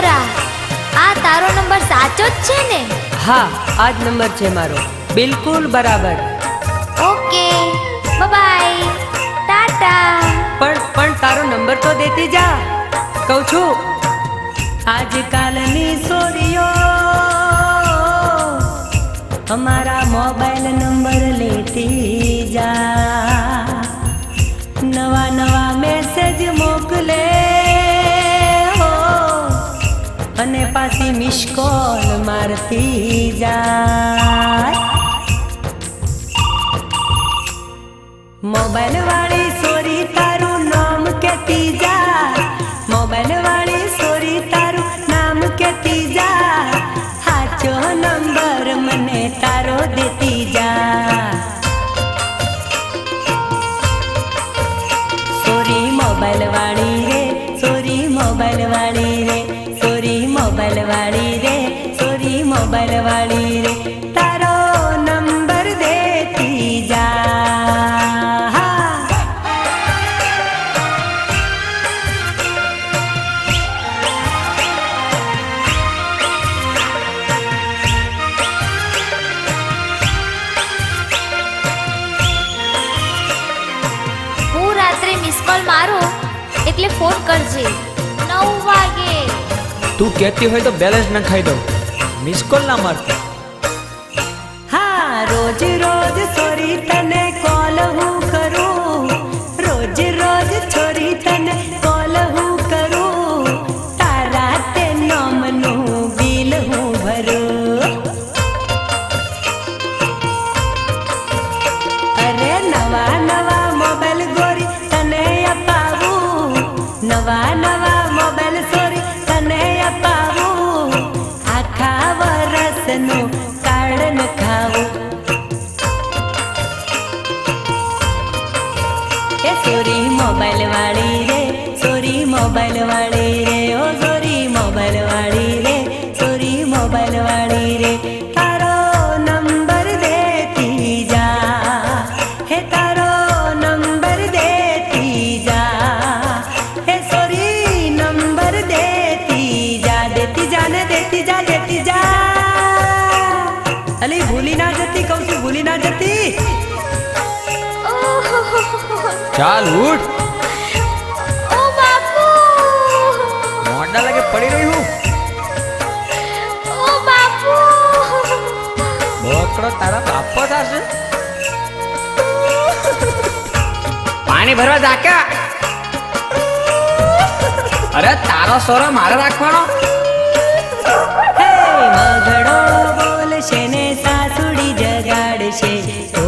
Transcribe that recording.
છોરા, આ તારો નંબર સાચો જ છે ને? હા, આ જ નંબર છે મારો, બિલકુલ બરાબર. Okay, bye, ta-ta. પણ તારો નંબર તો દેતી જા, કહું છું. આજકાલની છોરીઓ हमारा मोबाइल नंबर लेती जा, नवा नवा मैसेज मोकले हो અને પાછી મિસ કોલ મારતી જાય. મોબાઈલ વાળી સોરી તારું નામ કેતી જા, મોબાઈલ વાળી સોરી તારું નામ કેતી જા, હાચો નંબર મને તારો દેતી જા. સોરી મોબાઈલ વાળી રે, સોરી મોબાઈલ વાળી રે, સોરી મોબાઈલ વાળી રે, સોરી મોબાઈલ વાળી રે, તારો નંબર દેતી જા. હું રાત્રે મિસ કોલ મારું એટલે ફોન કરજે 9 વાગે. તું કહેતી હોય તો બેલેન્સ નખાઈ દઉં, મિસ કોલ ના મારતી. હા, રોજ રોજ સોરી તને કોલ હું કરું, રોજ રોજ છોરી તને કોલ હું કરું, તારા તે નામનું બિલ હું ભરું. અરે નવા નવા મોબાઈલ ગોરી તને અપાવું, નવા નવા મોબાઈલ સોરી તને અપાવું, આખા વરસનું કાર્ડ ન ખાવું. એ સોરી મોબાઈલ વાળી રે, સોરી મોબાઈલ વાળી રે, ઓ સોરી મોબાઈલ વાળી રે, સોરી મોબાઈલ વાળી રે, તારો નંબર દેતી જા, હે તારો નંબર દેતી જા, હે સોરી નંબર દેતી જા, દેતી જા ને દેતી જા, દેતી જા. અલી ભૂલી ના જતી, કહું છું ભૂલી ના જતી. ચાલ ઉઠ, ઓ બાપુ, મોઢા લાગે પડી રહી હું. ઓ બાપુ. બોકડો તારા બાપો થશે. પાણી ભરવા જાક્યા. અરે તારો સોરો મારે રાખવાનો. હે મગડો બોલશે ને સાસુડી જગાડશે, તો